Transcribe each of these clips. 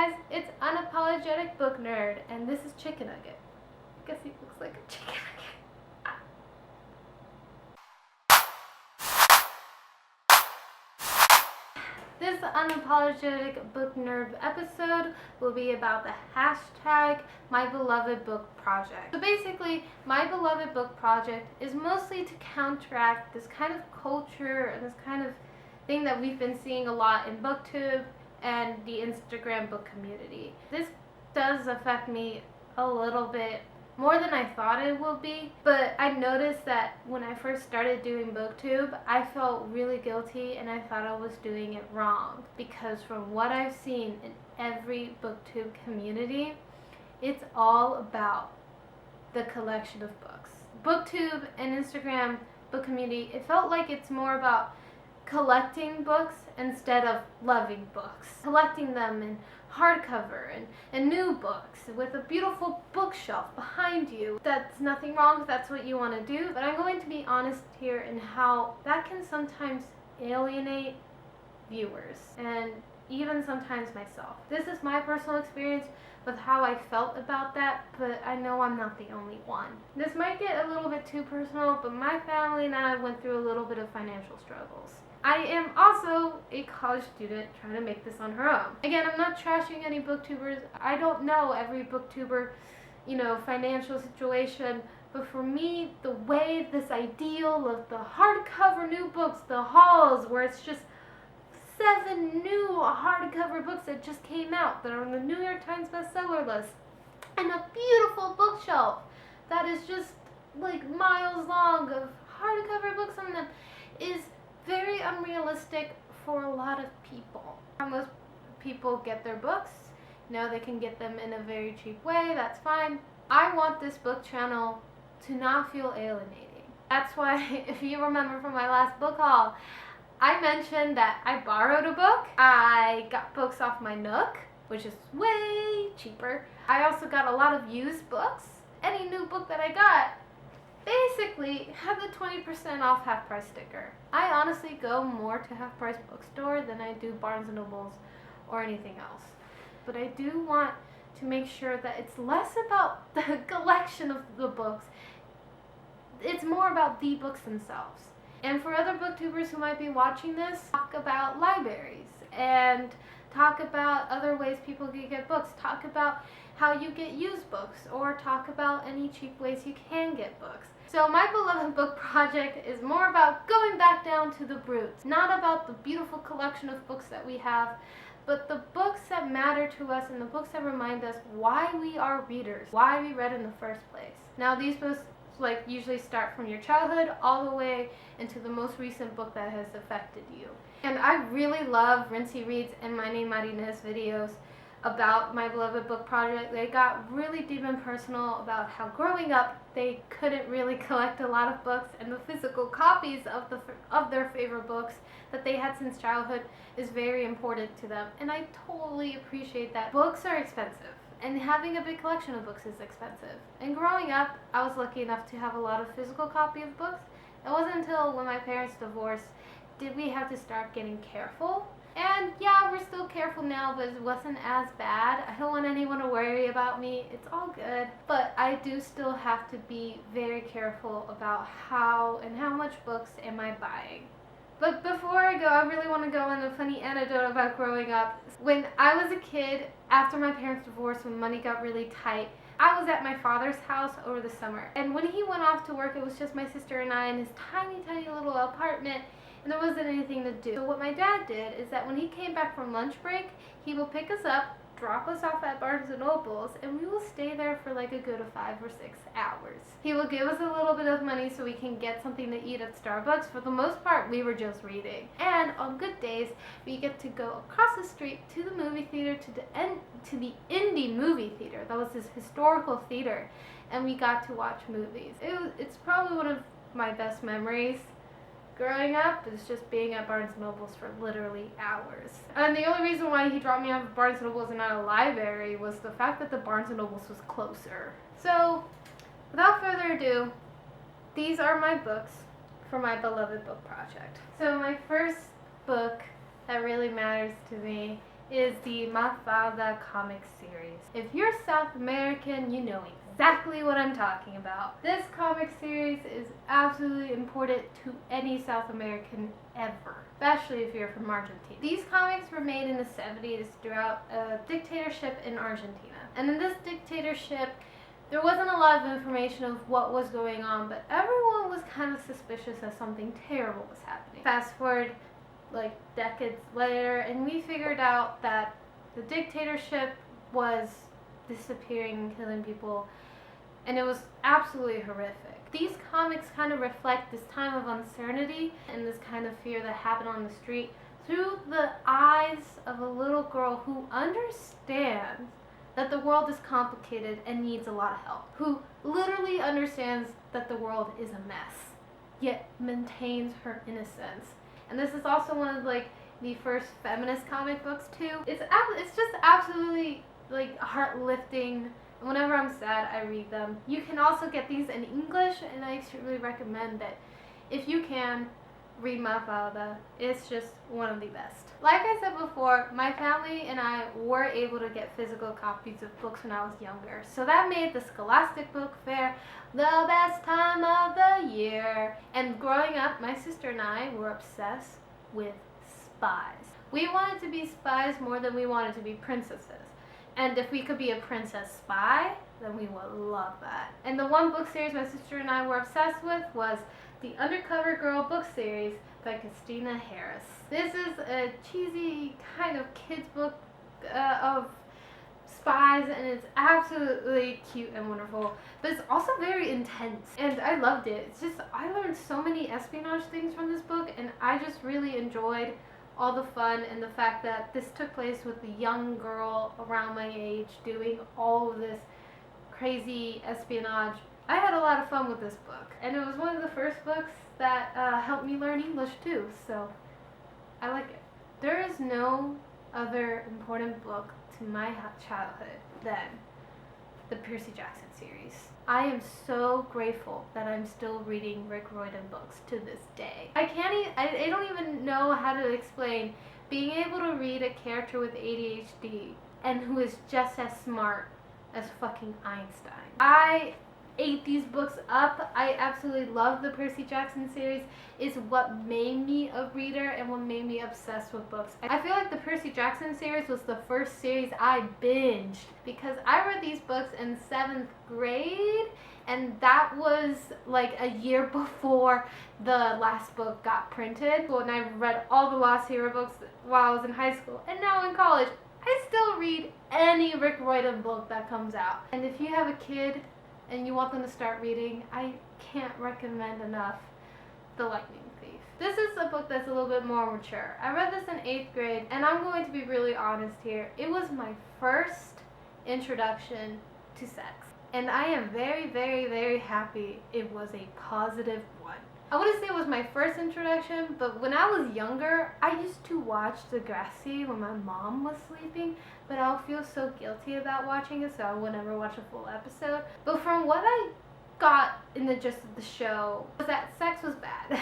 guys, it's Unapologetic Book Nerd, and this is Chicken Nugget. I guess he looks like a chicken nugget. This Unapologetic Book Nerd episode will be about the hashtag #MyBelovedBookProject. So basically, My Beloved Book Project is mostly to counteract this kind of culture and this kind of thing that we've been seeing a lot in BookTube and the Instagram book community. This does affect me a little bit more than I thought it will be, but I noticed that when I first started doing BookTube, I felt really guilty and I thought I was doing it wrong, because from what I've seen in every BookTube community, it's all about the collection of books. BookTube and Instagram book community, it felt like it's more about collecting books instead of loving books. Collecting them in hardcover and new books with a beautiful bookshelf behind you. That's nothing wrong if that's what you want to do, but I'm going to be honest here in how that can sometimes alienate viewers and even sometimes myself. This is my personal experience with how I felt about that, but I know I'm not the only one. This might get a little bit too personal, but my family and I went through a little bit of financial struggles. I am also a college student trying to make this on her own. Again, I'm not trashing any booktubers. I don't know every booktuber, financial situation, but for me, the way this ideal of the hardcover new books, the hauls, where it's just 7 new hardcover books that just came out that are on the New York Times bestseller list, and a beautiful bookshelf that is just like miles long of hardcover books on them, is very unrealistic for a lot of people. Most people get their books, they can get them in a very cheap way, that's fine. I want this book channel to not feel alienating. That's why, if you remember from my last book haul, I mentioned that I borrowed a book. I got books off my Nook, which is way cheaper. I also got a lot of used books. Any new book that I got basically had the 20% off half price sticker. I honestly go more to half price bookstore than I do Barnes & Nobles or anything else. But I do want to make sure that it's less about the collection of the books. It's more about the books themselves. And for other booktubers who might be watching this, talk about libraries and talk about other ways people can get books. Talk about how you get used books, or talk about any cheap ways you can get books. So My Beloved Book Project is more about going back down to the roots, not about the beautiful collection of books that we have, but the books that matter to us and the books that remind us why we are readers, why we read in the first place. Now these books usually start from your childhood all the way into the most recent book that has affected you. And I really love Rincey Reads and MynameisMarines videos about My Beloved Book Project. They got really deep and personal about how growing up they couldn't really collect a lot of books, and the physical copies of their favorite books that they had since childhood is very important to them, and I totally appreciate that. Books are expensive, and having a big collection of books is expensive. And growing up, I was lucky enough to have a lot of physical copies of books. It wasn't until when my parents divorced did we have to start getting careful. And yeah, we're still careful now, but it wasn't as bad. I don't want anyone to worry about me. It's all good. But I do still have to be very careful about how much books am I buying. But before I go, I really want to go on a funny anecdote about growing up. When I was a kid, after my parents divorced, when money got really tight, I was at my father's house over the summer. And when he went off to work, it was just my sister and I in his tiny, tiny little apartment, and there wasn't anything to do. So what my dad did is that when he came back from lunch break, he will pick us up, drop us off at Barnes & Nobles, and we will stay there for like a good 5 or 6 hours. He will give us a little bit of money so we can get something to eat at Starbucks. For the most part, we were just reading. And on good days, we get to go across the street to the movie theater, to the indie movie theater. That was this historical theater, and we got to watch movies. It's probably one of my best memories growing up, is just being at Barnes & Nobles for literally hours. And the only reason why he dropped me off at Barnes & Nobles and not a library was the fact that the Barnes & Nobles was closer. So, without further ado, these are my books for My Beloved Book Project. So my first book that really matters to me is the Masaba Comics series. If you're South American, you know exactly what I'm talking about. This comic series is absolutely important to any South American ever, especially if you're from Argentina. These comics were made in the 70s throughout a dictatorship in Argentina. And in this dictatorship, there wasn't a lot of information of what was going on, but everyone was kind of suspicious that something terrible was happening. Fast forward like decades later, and we figured out that the dictatorship was disappearing and killing people, and it was absolutely horrific. These comics kind of reflect this time of uncertainty and this kind of fear that happened on the street through the eyes of a little girl who understands that the world is complicated and needs a lot of help, who literally understands that the world is a mess, yet maintains her innocence. And this is also one of like the first feminist comic books too. It's just absolutely like heart-lifting. Whenever I'm sad, I read them. You can also get these in English, and I really recommend that if you can, read Masaba. It's just one of the best. Like I said before, my family and I were able to get physical copies of books when I was younger. So that made the Scholastic Book Fair the best time of the year. And growing up, my sister and I were obsessed with spies. We wanted to be spies more than we wanted to be princesses. And if we could be a princess spy, then we would love that. And the one book series my sister and I were obsessed with was the Undercover Girl book series by Christina Harris. This is a cheesy kind of kids book of spies, and it's absolutely cute and wonderful, but it's also very intense, and I loved it. It's just, I learned so many espionage things from this book, and I just really enjoyed all the fun and the fact that this took place with a young girl around my age doing all of this crazy espionage. I had a lot of fun with this book, and it was one of the first books that helped me learn English too, so I like it. There is no other important book to my childhood than the Percy Jackson series. I am so grateful that I'm still reading Rick Riordan books to this day. I don't even know how to explain being able to read a character with ADHD and who is just as smart as fucking Einstein. I ate these books up. I absolutely love the Percy Jackson series. It's what made me a reader and what made me obsessed with books. I feel like the Percy Jackson series was the first series I binged because I read these books in 7th grade, and that was like a year before the last book got printed. And I read all the Lost Hero books while I was in high school, and now in college I still read any Rick Riordan book that comes out. And if you have a kid and you want them to start reading, I can't recommend enough The Lightning Thief. This is a book that's a little bit more mature. I read this in 8th grade, and I'm going to be really honest here. It was my first introduction to sex, and I am very, very, very happy it was a positive one. I wouldn't say it was my first introduction, but when I was younger, I used to watch Degrassi when my mom was sleeping, but I'll feel so guilty about watching it, so I would never watch a full episode. But from what I got in the gist of the show was that sex was bad.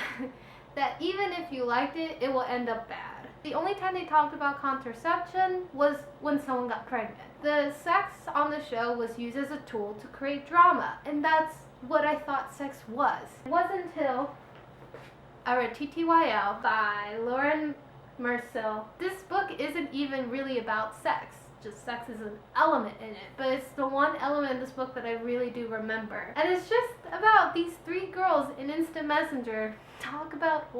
That even if you liked it, it will end up bad. The only time they talked about contraception was when someone got pregnant. The sex on the show was used as a tool to create drama, and that's what I thought sex was. It wasn't until I read TTYL by Lauren Marcel. This book isn't even really about sex. Just sex is an element in it, but it's the one element in this book that I really do remember. And it's just about these 3 girls in Instant Messenger talk about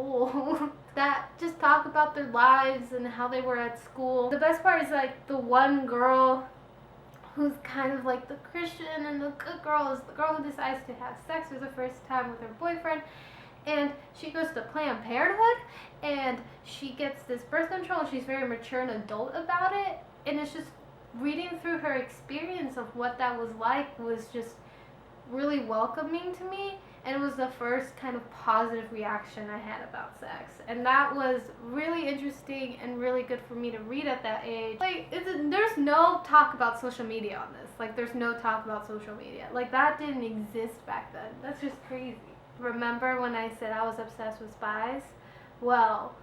that just talk about their lives and how they were at school. The best part is like the one girl who's kind of like the Christian, and the good girl is the girl who decides to have sex for the first time with her boyfriend, and she goes to Planned Parenthood, and she gets this birth control, and she's very mature and adult about it, and it's just reading through her experience of what that was like was just really welcoming to me, and it was the first kind of positive reaction I had about sex, and that was really interesting and really good for me to read at that age. Like, there's no talk about social media on this. Like, there's no talk about social media. Like, that didn't exist back then. That's just crazy. Remember when I said I was obsessed with spies? Well,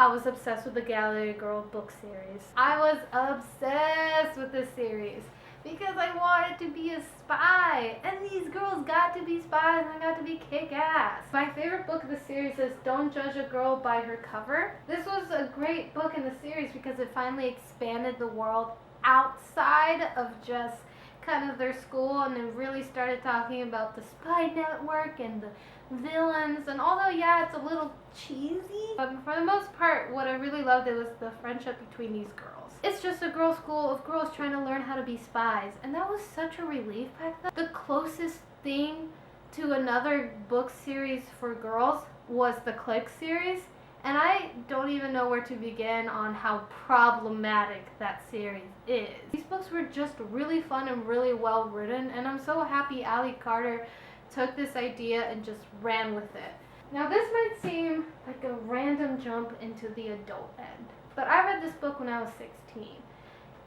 I was obsessed with the Gallery Girl book series. I was obsessed with this series because I wanted to be a spy, and these girls got to be spies and got to be kick-ass. My favorite book of the series is Don't Judge a Girl by Her Cover. This was a great book in the series because it finally expanded the world outside of just kind of their school, and it really started talking about the spy network and the villains. And although yeah, it's a little cheesy, but for the most part what I really loved it was the friendship between these girls. It's just a girls' school of girls trying to learn how to be spies, and that was such a relief back then. The closest thing to another book series for girls was the Click series, and I don't even know where to begin on how problematic that series is. These books were just really fun and really well written, and I'm so happy Ali Carter took this idea and just ran with it. Now this might seem like a random jump into the adult end, but I read this book when I was 16,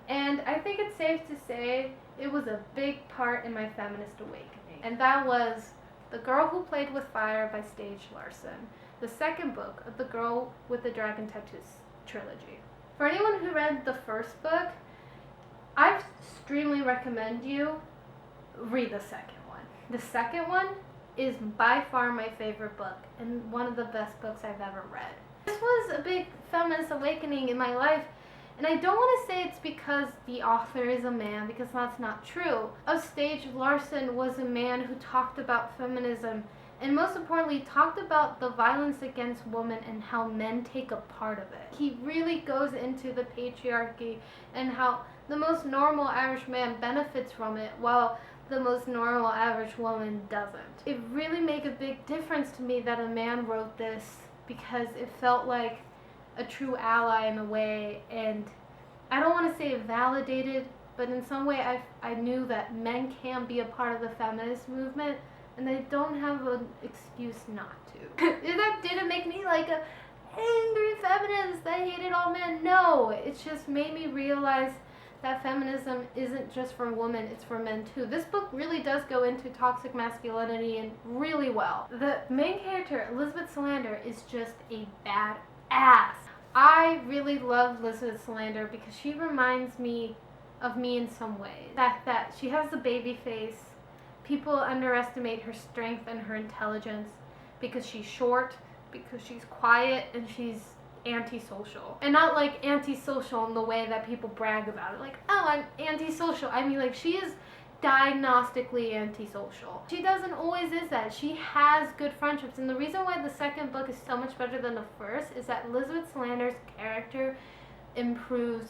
and I think it's safe to say it was a big part in my feminist awakening, and that was The Girl Who Played with Fire by Stage Larson, the second book of the Girl with the Dragon Tattoos trilogy. For anyone who read the first book, I extremely recommend you read the second one. The second one is by far my favorite book and one of the best books I've ever read. This was a big feminist awakening in my life, and I don't want to say it's because the author is a man, because that's not true. Stage Larson was a man who talked about feminism, and most importantly talked about the violence against women and how men take a part of it. He really goes into the patriarchy and how the most normal average man benefits from it while the most normal average woman doesn't. It really made a big difference to me that a man wrote this, because it felt like a true ally in a way, and I don't want to say it validated, but in some way I knew that men can be a part of the feminist movement, and they don't have an excuse not to. That didn't make me like a angry feminist that hated all men. No, it just made me realize that feminism isn't just for women, it's for men too. This book really does go into toxic masculinity and really well. The main character, Elizabeth Salander, is just a badass. I really love Elizabeth Salander because she reminds me of me in some ways. The fact that she has the baby face, people underestimate her strength and her intelligence because she's short, because she's quiet, and she's antisocial. And not like antisocial in the way that people brag about it. Like, oh, I'm antisocial. I mean, like, she is diagnostically antisocial. She doesn't always is that. She has good friendships. And the reason why the second book is so much better than the first is that Elizabeth Salander's character improves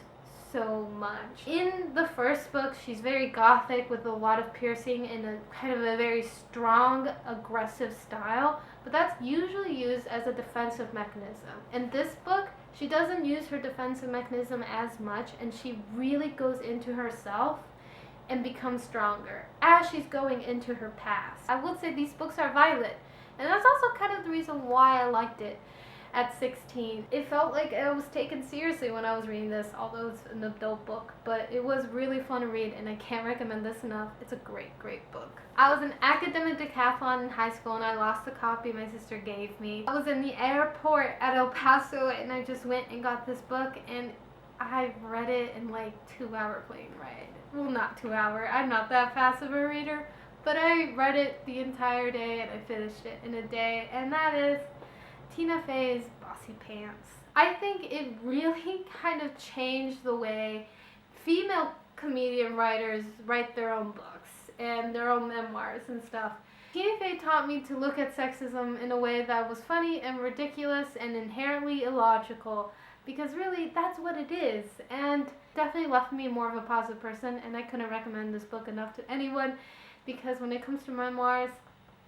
so much. In the first book, she's very gothic with a lot of piercing and a kind of a very strong, aggressive style, but that's usually used as a defensive mechanism. In this book, she doesn't use her defensive mechanism as much, and she really goes into herself and becomes stronger as she's going into her past. I would say these books are violent, and that's also kind of the reason why I liked it. At 16, it felt like I was taken seriously when I was reading this, although it's an adult book, but it was really fun to read, and I can't recommend this enough. It's a great, great book. I was in academic decathlon in high school, and I lost a copy my sister gave me. I was in the airport at El Paso, and I just went and got this book, and I read it in like 2-hour plane ride. Well, not 2 hour, I'm not that fast of a reader, but I read it the entire day, and I finished it in a day, and that is Tina Fey's Bossy Pants. I think it really kind of changed the way female comedian writers write their own books and their own memoirs and stuff. Tina Fey taught me to look at sexism in a way that was funny and ridiculous and inherently illogical, because really that's what it is, and definitely left me more of a positive person, and I couldn't recommend this book enough to anyone, because when it comes to memoirs,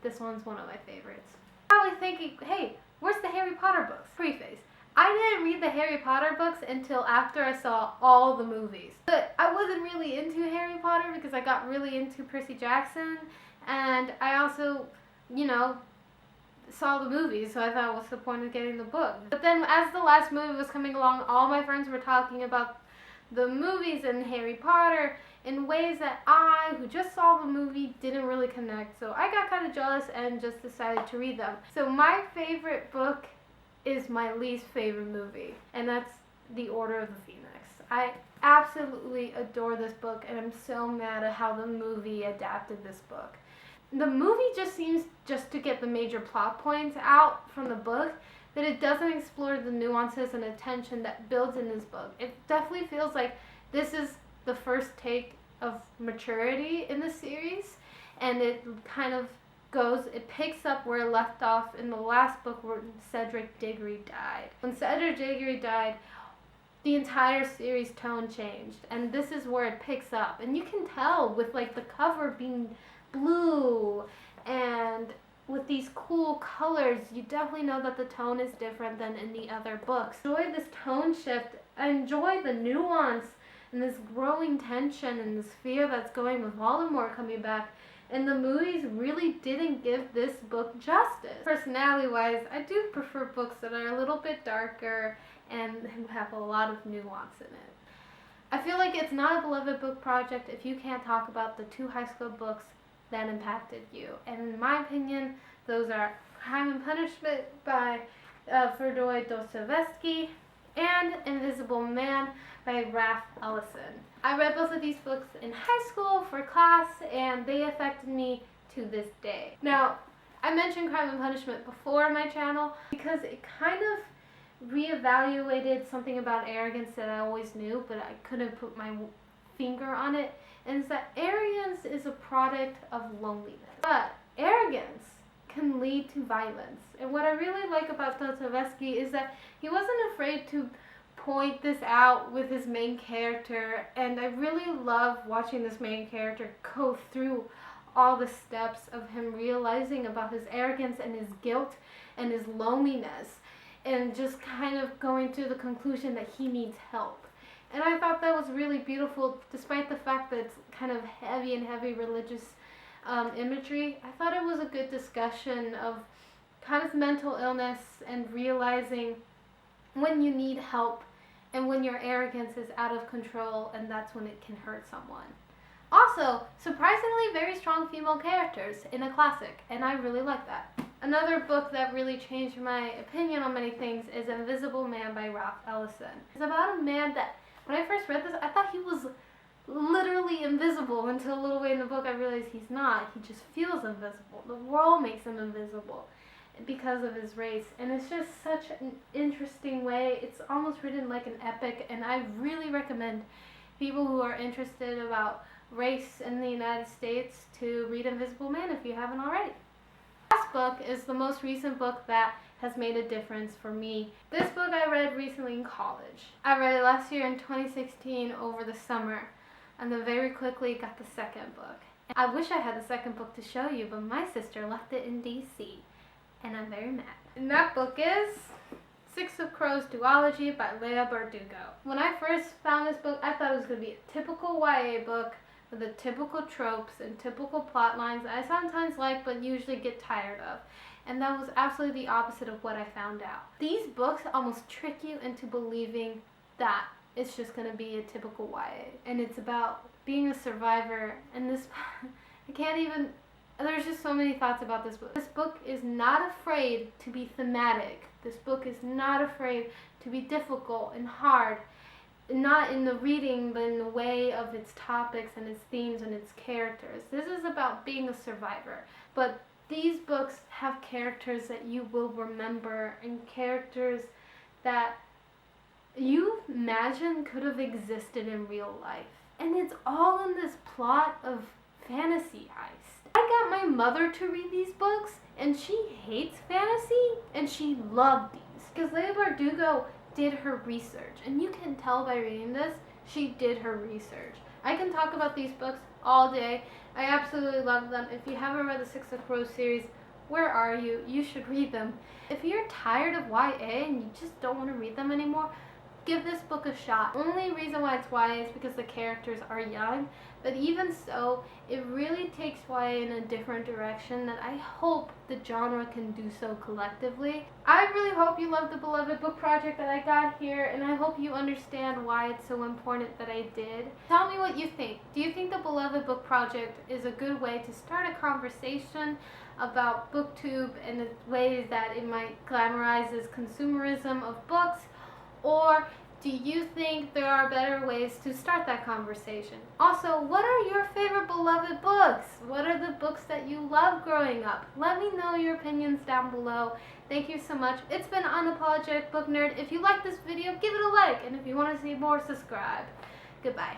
this one's one of my favorites. Probably thinking, hey, where's the Harry Potter books? Preface. I didn't read the Harry Potter books until after I saw all the movies. But I wasn't really into Harry Potter because I got really into Percy Jackson, and I also, saw the movies, so I thought, what's the point of getting the book? But then as the last movie was coming along, all my friends were talking about the movies and Harry Potter in ways that I, who just saw the movie, didn't really connect. So I got kind of jealous and just decided to read them. So my favorite book is my least favorite movie, and that's The Order of the Phoenix. I absolutely adore this book, and I'm so mad at how the movie adapted this book. The movie just seems just to get the major plot points out from the book, that it doesn't explore the nuances and attention that builds in this book. It definitely feels like this is the first take of maturity in the series, and it kind of it picks up where it left off in the last book where Cedric Diggory died. When Cedric Diggory died, the entire series tone changed, and this is where it picks up. And you can tell with like the cover being blue and with these cool colors, you definitely know that the tone is different than in the other books. I enjoy this tone shift. I enjoy the nuance and this growing tension and this fear that's going with Voldemort coming back. And the movies really didn't give this book justice. Personality-wise, I do prefer books that are a little bit darker and have a lot of nuance in it. I feel like it's not a beloved book project if you can't talk about the 2 high school books that impacted you. And in my opinion, those are Crime and Punishment by Fyodor Dostoevsky and Invisible Man by Ralph Ellison. I read both of these books in high school for class, and they affected me to this day. Now, I mentioned Crime and Punishment before on my channel because it kind of reevaluated something about arrogance that I always knew, but I couldn't put my finger on it. And it's that arrogance is a product of loneliness. But arrogance can lead to violence. And what I really like about Dostoevsky is that he wasn't afraid to point this out with his main character, and I really love watching this main character go through all the steps of him realizing about his arrogance and his guilt and his loneliness, and just kind of going to the conclusion that he needs help. And I thought that was really beautiful, despite the fact that it's kind of heavy religious imagery. I thought it was a good discussion of kind of mental illness and realizing when you need help and when your arrogance is out of control, and that's when it can hurt someone. Also, surprisingly very strong female characters in a classic, and I really like that. Another book that really changed my opinion on many things is Invisible Man by Ralph Ellison. It's about a man that, when I first read this, I thought he was literally invisible, until a little way in the book I realized he's not. He just feels invisible. The world makes him invisible because of his race, and it's just such an interesting way. It's almost written like an epic, and I really recommend people who are interested about race in the United States to read Invisible Man if you haven't already. The last book is the most recent book that has made a difference for me. This book I read recently in college. I read it last year in 2016 over the summer, and then very quickly got the second book. I wish I had the second book to show you, but my sister left it in DC. And I'm very mad. And that book is Six of Crows Duology by Leigh Bardugo. When I first found this book, I thought it was going to be a typical YA book with the typical tropes and typical plot lines I sometimes like but usually get tired of. And that was absolutely the opposite of what I found out. These books almost trick you into believing that it's just going to be a typical YA. And it's about being a survivor. And this, I can't even... There's just so many thoughts about this book. This book is not afraid to be thematic. This book is not afraid to be difficult and hard. Not in the reading, but in the way of its topics and its themes and its characters. This is about being a survivor. But these books have characters that you will remember, and characters that you imagine could have existed in real life. And it's all in this plot of fantasy heist. I got my mother to read these books, and she hates fantasy, and she loved these. Because Leigh Bardugo did her research, and you can tell by reading this, she did her research. I can talk about these books all day. I absolutely love them. If you haven't read the Six of Crows series, where are you? You should read them. If you're tired of YA and you just don't want to read them anymore, give this book a shot. Only reason why it's YA is because the characters are young, but even so, it really takes YA in a different direction that I hope the genre can do so collectively. I really hope you love the Beloved Book Project that I got here, and I hope you understand why it's so important that I did. Tell me what you think. Do you think the Beloved Book Project is a good way to start a conversation about BookTube and the ways that it might glamorizes consumerism of books? Or do you think there are better ways to start that conversation? Also, what are your favorite beloved books? What are the books that you love growing up? Let me know your opinions down below. Thank you so much. It's been Unapologetic Book Nerd. If you like this video, give it a like. And if you want to see more, subscribe. Goodbye.